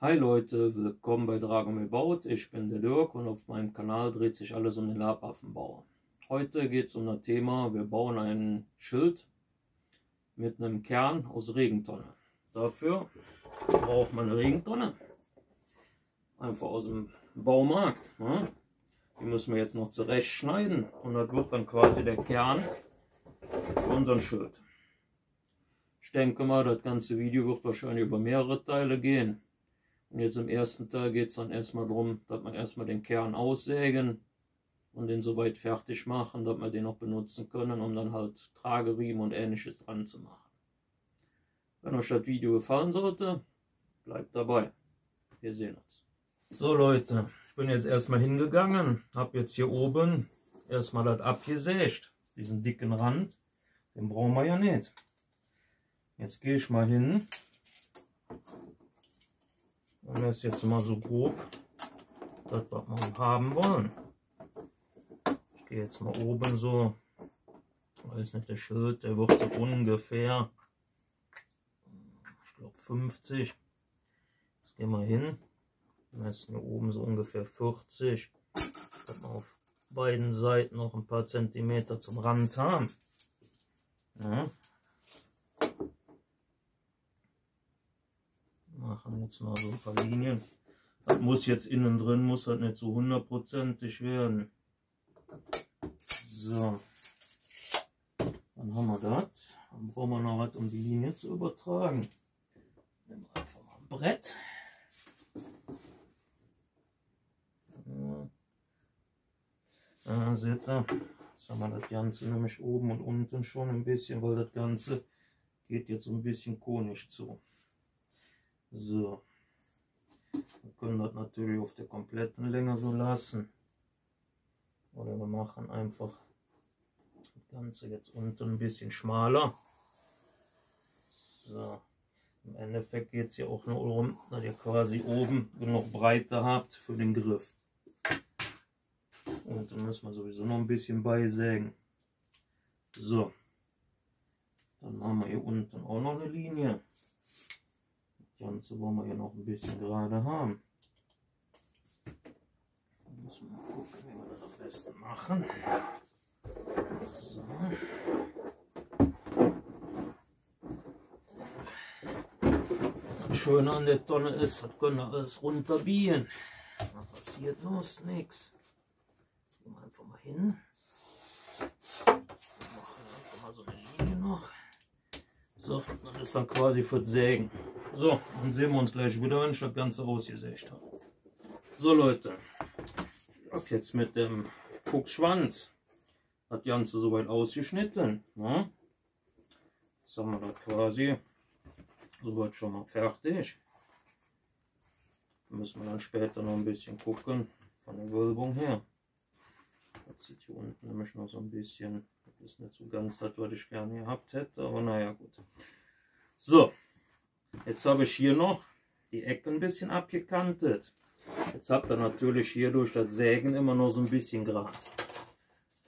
Hi Leute, willkommen bei Dragomir baut. Ich bin der Dirk und auf meinem Kanal dreht sich alles um den Labwaffenbauer. Heute geht es um das Thema, wir bauen ein Schild mit einem Kern aus Regentonne. Dafür braucht man eine Regentonne, einfach aus dem Baumarkt. Ne? Die müssen wir jetzt noch zurechtschneiden und das wird dann quasi der Kern für unseren Schild. Ich denke mal, das ganze Video wird wahrscheinlich über mehrere Teile gehen. Und jetzt im ersten Teil geht es dann erstmal darum, dass wir erstmal den Kern aussägen und den soweit fertig machen, dass wir den noch benutzen können, um dann halt Trageriemen und ähnliches dran zu machen. Wenn euch das Video gefallen sollte, bleibt dabei. Wir sehen uns. So Leute, ich bin jetzt erstmal hingegangen, habe jetzt hier oben erstmal das abgesägt, diesen dicken Rand, den brauchen wir ja nicht. Jetzt gehe ich mal hin. Und das ist jetzt mal so grob, das was wir haben wollen. Ich gehe jetzt mal oben so, weiß nicht, der Schild, der wird so ungefähr, ich glaube 50. Jetzt gehen wir hin, messen hier oben so ungefähr 40, dass wir auf beiden Seiten noch ein paar Zentimeter zum Rand haben. Ja. Machen jetzt noch so ein paar Linien. Das muss jetzt innen drin, muss halt nicht so hundertprozentig werden. So. Dann haben wir das. Dann brauchen wir noch was, um die Linie zu übertragen. Nehmen wir einfach mal ein Brett. Seht ihr, jetzt haben wir das Ganze nämlich oben und unten schon ein bisschen, weil das Ganze geht jetzt so ein bisschen konisch zu. So, wir können das natürlich auf der kompletten Länge so lassen. Oder wir machen einfach das Ganze jetzt unten ein bisschen schmaler. So, im Endeffekt geht es ja auch nur darum, dass ihr quasi oben genug Breite habt für den Griff. Und dann müssen wir sowieso noch ein bisschen beisägen. So, dann haben wir hier unten auch noch eine Linie. Das Ganze wollen wir hier noch ein bisschen gerade haben. Dann müssen wir mal gucken, wie wir das am besten machen. So. Das Schöne an der Tonne ist, das können wir alles runterbiegen. Da passiert bloß nichts. Gehen wir einfach mal hin. Machen einfach mal so eine Linie noch. So, dann ist dann quasi für das Sägen. So, dann sehen wir uns gleich wieder, wenn ich das Ganze ausgesägt habe. So Leute, ich habe jetzt mit dem Fuchsschwanz das Ganze soweit ausgeschnitten. Ne? Jetzt haben wir das quasi soweit schon mal fertig. Da müssen wir dann später noch ein bisschen gucken von der Wölbung her. Das sieht hier unten nämlich noch so ein bisschen, das ist nicht so ganz das, was ich gerne gehabt hätte, aber naja gut. So. Jetzt habe ich hier noch die Ecken ein bisschen abgekantet. Jetzt habt ihr natürlich hier durch das Sägen immer noch so ein bisschen Grat.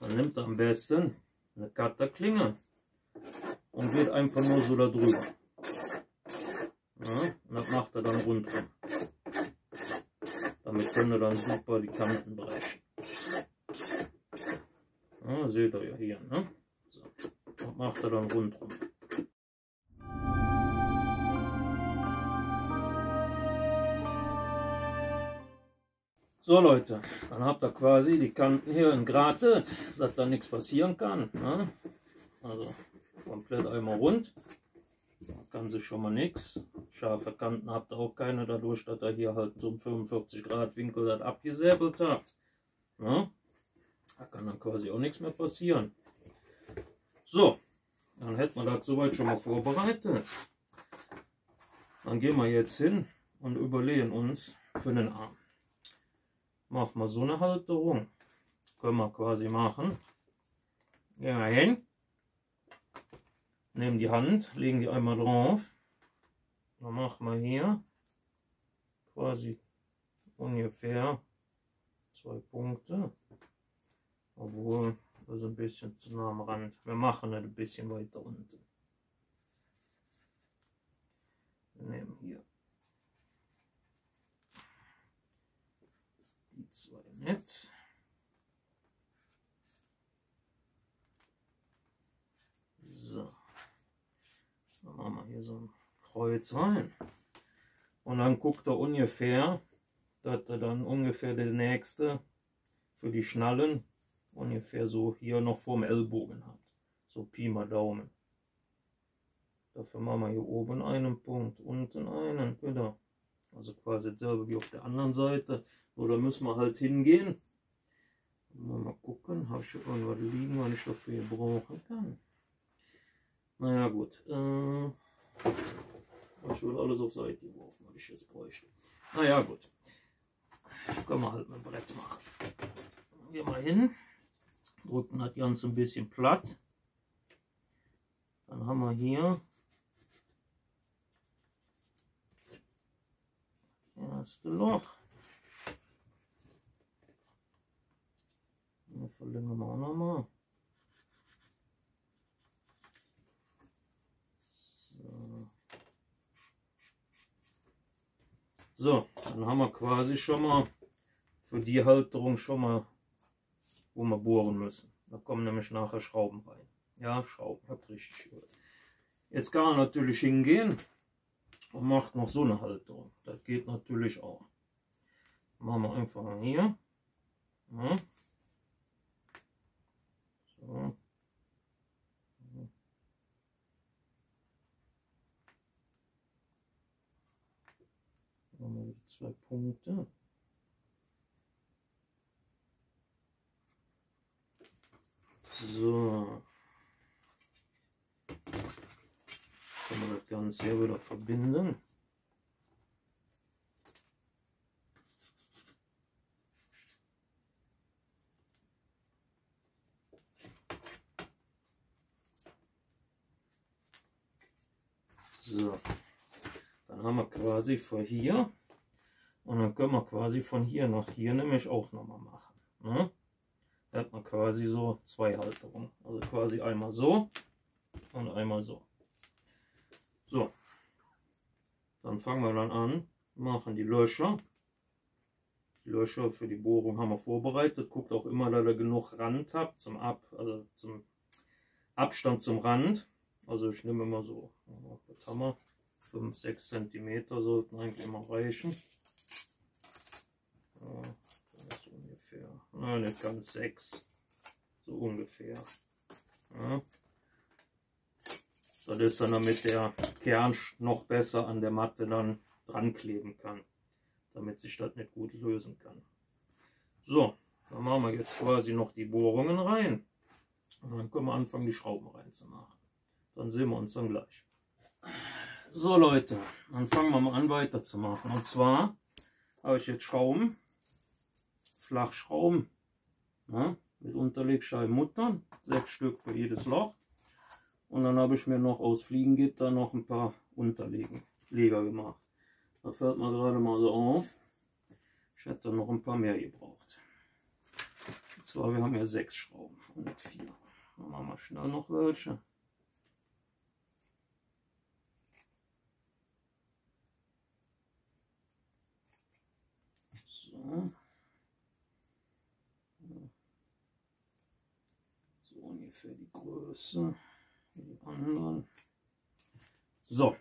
Dann nimmt ihr am besten eine Cutterklinge und geht einfach nur so da drüber. Ja, und das macht er dann rundherum. Damit könnt ihr dann super die Kanten brechen. Ja, seht ihr ja hier. Ne? So, das macht er dann rundherum. So Leute, dann habt ihr quasi die Kanten hier entgratet, dass da nichts passieren kann. Ne? Also komplett einmal rund, da kann sich schon mal nichts. Scharfe Kanten habt ihr auch keine, dadurch, dass ihr hier halt so einen 45 Grad Winkel das abgesäbelt habt. Ne? Da kann dann quasi auch nichts mehr passieren. So, dann hätten wir das soweit schon mal vorbereitet. Dann gehen wir jetzt hin und überlegen uns für den Arm. Machen wir so eine Halterung. Können wir quasi machen. Gehen wir hin. Nehmen die Hand, legen die einmal drauf. Dann machen wir hier quasi ungefähr 2 Punkte. Obwohl, das ist ein bisschen zu nah am Rand. Wir machen das ein bisschen weiter unten. Wir nehmen hier Jetzt. So. Dann machen wir hier so ein Kreuz rein. Und dann guckt er ungefähr, dass er dann ungefähr der nächste für die Schnallen ungefähr so hier noch vorm Ellbogen hat. So Pi mal Daumen. Dafür machen wir hier oben einen Punkt, unten einen, wieder. Also quasi dasselbe wie auf der anderen Seite. Nur da müssen wir halt hingehen. Mal gucken, habe ich hier irgendwas liegen, was ich dafür brauchen kann. Naja gut. Ich will alles auf Seite geworfen, was ich jetzt bräuchte. Naja gut. Können wir halt mit dem Brett machen. Gehen wir hin. Drücken das Ganze ein bisschen platt. Dann haben wir hier das erste Loch. Hier verlängern wir auch nochmal. So, dann haben wir quasi schon mal für die Halterung schon mal, wo wir bohren müssen. Da kommen nämlich nachher Schrauben rein. Ja, Schrauben, habt richtig gehört. Jetzt kann man natürlich hingehen und macht noch so eine Halterung. Das geht natürlich auch. Machen wir einfach mal hier. Ja. So. Machen wir die 2 Punkte. So. Kann man das Ganze hier wieder verbinden. So. Dann haben wir quasi von hier und dann können wir quasi von hier nach hier nämlich auch nochmal machen. Ne? Da hat man quasi so 2 Halterungen. Also quasi einmal so und einmal so. So, dann fangen wir dann an, machen die Löcher. Die Löcher für die Bohrung haben wir vorbereitet. Guckt auch immer, dass ihr genug Rand habt zum Abstand zum Rand. Also ich nehme immer so, was haben wir? 5-6 cm sollten eigentlich immer reichen. Ja, das ist ungefähr, na, nicht ganz 6, so ungefähr. Ja. Das ist dann, damit der Kern noch besser an der Matte dann dran kleben kann, damit sich das nicht gut lösen kann. So, dann machen wir jetzt quasi noch die Bohrungen rein und dann können wir anfangen, die Schrauben reinzumachen. Dann sehen wir uns dann gleich. So Leute, dann fangen wir mal an weiterzumachen. Und zwar habe ich jetzt Schrauben, Flachschrauben, ja, mit Unterlegscheiben Muttern, 6 Stück für jedes Loch. Und dann habe ich mir noch aus Fliegengitter noch ein paar Unterleger gemacht. Da fällt mir gerade mal so auf, ich hätte noch ein paar mehr gebraucht. Und zwar, wir haben ja 6 Schrauben und nicht 4. Dann machen wir schnell noch welche. So. So ungefähr die Größe. Die anderen. So,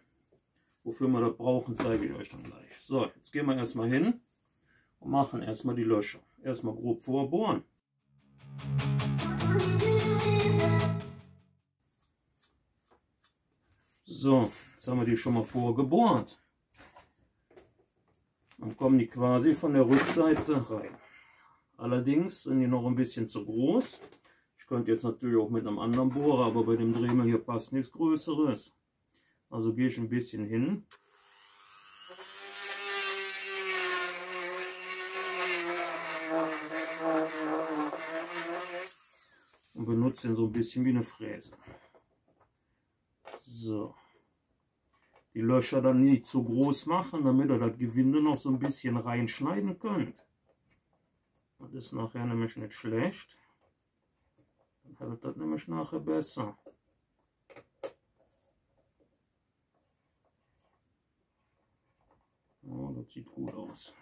wofür wir das brauchen, zeige ich euch dann gleich. So, jetzt gehen wir erstmal hin und machen erstmal die Löcher. Erstmal grob vorbohren. So, jetzt haben wir die schon mal vorgebohrt. Dann kommen die quasi von der Rückseite rein. Allerdings sind die noch ein bisschen zu groß. Ich könnte jetzt natürlich auch mit einem anderen Bohrer, aber bei dem Dremel hier passt nichts Größeres. Also gehe ich ein bisschen hin. Und benutze ihn so ein bisschen wie eine Fräse. So. Die Löcher dann nicht zu groß machen, damit ihr das Gewinde noch so ein bisschen reinschneiden könnt. Das ist nachher nämlich nicht schlecht. Dann hält das nämlich nachher besser. Ja, das sieht gut aus.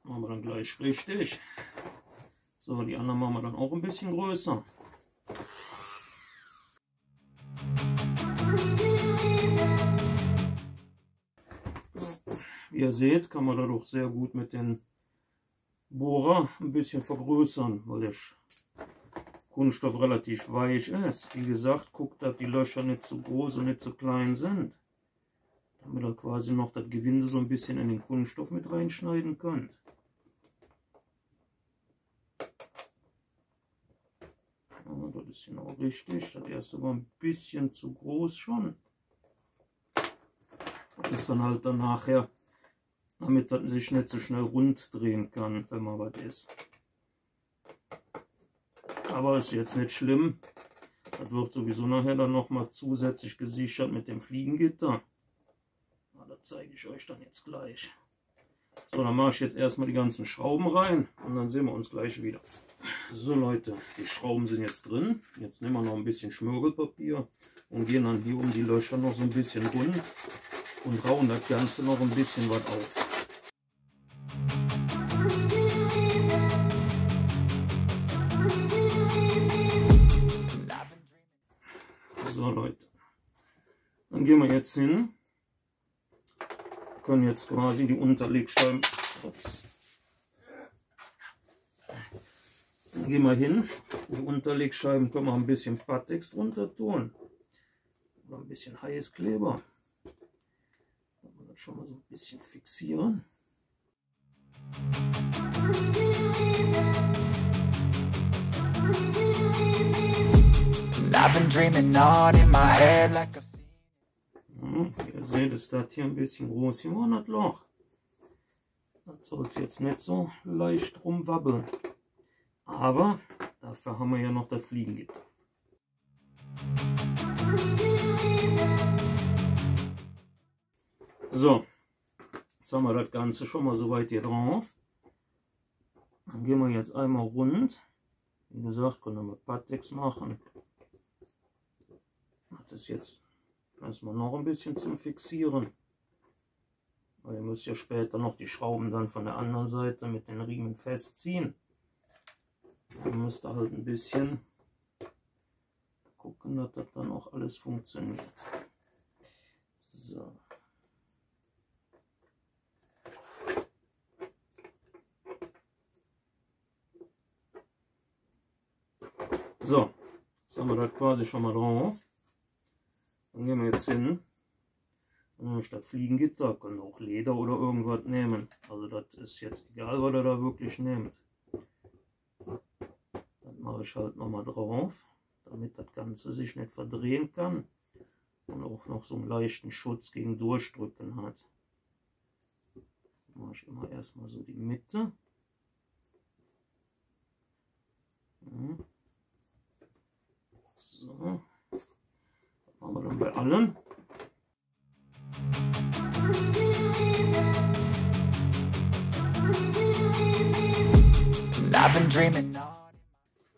Machen wir dann gleich richtig. So, die anderen machen wir dann auch ein bisschen größer. Wie ihr seht, kann man dadurch sehr gut mit den Bohrer ein bisschen vergrößern, weil der Kunststoff relativ weich ist. Wie gesagt, guckt, dass die Löcher nicht zu groß und nicht zu klein sind, damit ihr quasi noch das Gewinde so ein bisschen in den Kunststoff mit reinschneiden könnt. Ja, das ist genau richtig. Das erste war ein bisschen zu groß schon. Das ist dann halt dann nachher, damit das sich nicht so schnell rund drehen kann, wenn man was isst. Aber ist jetzt nicht schlimm. Das wird sowieso nachher dann nochmal zusätzlich gesichert mit dem Fliegengitter. Na, das zeige ich euch dann jetzt gleich. So, dann mache ich jetzt erstmal die ganzen Schrauben rein und dann sehen wir uns gleich wieder. So Leute, die Schrauben sind jetzt drin. Jetzt nehmen wir noch ein bisschen Schmirgelpapier und gehen dann hier um die Löcher noch so ein bisschen rund und rauen das Ganze noch ein bisschen was auf. So Leute, dann gehen wir jetzt hin, können jetzt quasi die Unterlegscheiben, dann gehen wir hin, die Unterlegscheiben können wir ein bisschen Pattex drunter tun, oder ein bisschen Heißkleber, dann wir das schon mal so ein bisschen fixieren. I've been dreaming on in my head like I've seen. Ihr seht, ist das hier ein bisschen groß geworden, das Loch. Das sollte jetzt nicht so leicht rumwabbeln. Aber dafür haben wir ja noch das Fliegengitter. So, jetzt haben wir das Ganze schon mal soweit hier drauf. Dann gehen wir jetzt einmal rund. Wie gesagt, können wir mit Pattex machen. Das ist jetzt erstmal noch ein bisschen zum Fixieren. Weil ihr müsst ja später noch die Schrauben dann von der anderen Seite mit den Riemen festziehen. Dann müsst ihr halt ein bisschen gucken, dass das dann auch alles funktioniert. So. So, jetzt haben wir das quasi schon mal drauf. Dann gehen wir jetzt hin. Dann nehme ich das Fliegengitter, könnt ihr auch Leder oder irgendwas nehmen. Also das ist jetzt egal, was ihr da wirklich nehmt. Dann mache ich halt nochmal drauf, damit das Ganze sich nicht verdrehen kann und auch noch so einen leichten Schutz gegen Durchdrücken hat. Dann mache ich immer erstmal so die Mitte. So. Machen wir dann bei allen.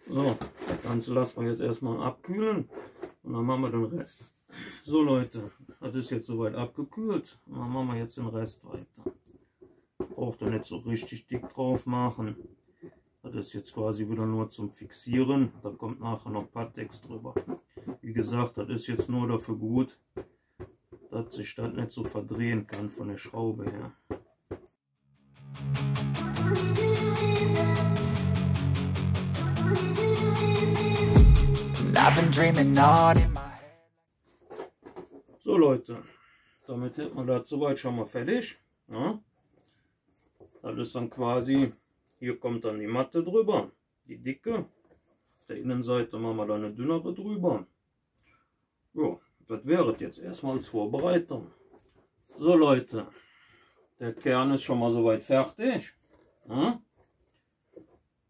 So, das Ganze lassen wir jetzt erstmal abkühlen und dann machen wir den Rest. So Leute, das ist jetzt soweit abgekühlt und dann machen wir jetzt den Rest weiter. Braucht ihr nicht so richtig dick drauf machen. Das ist jetzt quasi wieder nur zum Fixieren. Da kommt nachher noch Pattex drüber. Wie gesagt, das ist jetzt nur dafür gut, dass sich das nicht so verdrehen kann von der Schraube her. So Leute, damit hätten wir das soweit schon mal fertig. Ja? Das ist dann quasi, hier kommt dann die Matte drüber, die dicke. Auf der Innenseite machen wir dann eine dünnere drüber. Ja, das wäre jetzt erstmal als Vorbereitung. So Leute, der Kern ist schon mal soweit fertig. Ja?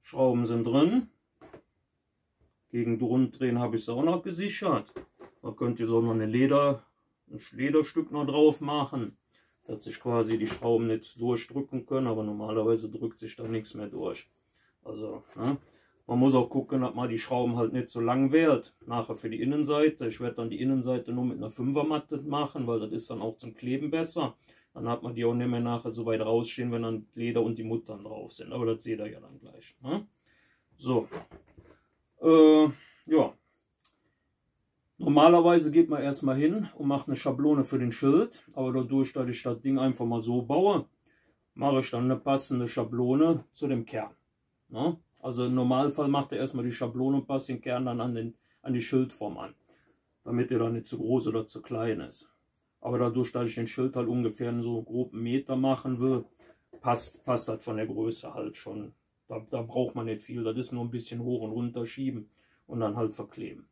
Schrauben sind drin. Gegen Runddrehen habe ich es auch noch gesichert. Da könnt ihr so noch ein Lederstück noch drauf machen, dass sich quasi die Schrauben nicht durchdrücken können, aber normalerweise drückt sich da nichts mehr durch. Also, ne? Man muss auch gucken, dass man die Schrauben halt nicht so lang wählt. Nachher für die Innenseite. Ich werde dann die Innenseite nur mit einer 5er Matte machen, weil das ist dann auch zum Kleben besser. Dann hat man die auch nicht mehr nachher so weit rausstehen, wenn dann Leder und die Muttern drauf sind. Aber das seht ihr ja dann gleich. Ne? So. Ja. Normalerweise geht man erstmal hin und macht eine Schablone für den Schild. Aber dadurch, dass ich das Ding einfach mal so baue, mache ich dann eine passende Schablone zu dem Kern. Ne? Also im Normalfall macht er erstmal die Schablone und passt den Kern dann an die Schildform an. Damit der dann nicht zu groß oder zu klein ist. Aber dadurch, dass ich den Schild halt ungefähr in so grob einen Meter machen will, passt das von der Größe halt schon. Da braucht man nicht viel. Das ist nur ein bisschen hoch und runter schieben und dann halt verkleben.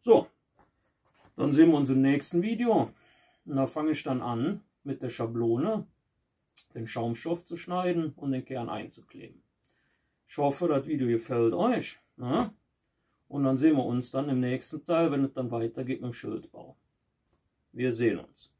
So, dann sehen wir uns im nächsten Video. Und da fange ich dann an, mit der Schablone den Schaumstoff zu schneiden und den Kern einzukleben. Ich hoffe, das Video gefällt euch. Ne? Und dann sehen wir uns dann im nächsten Teil, wenn es dann weitergeht mit dem Schildbau. Wir sehen uns.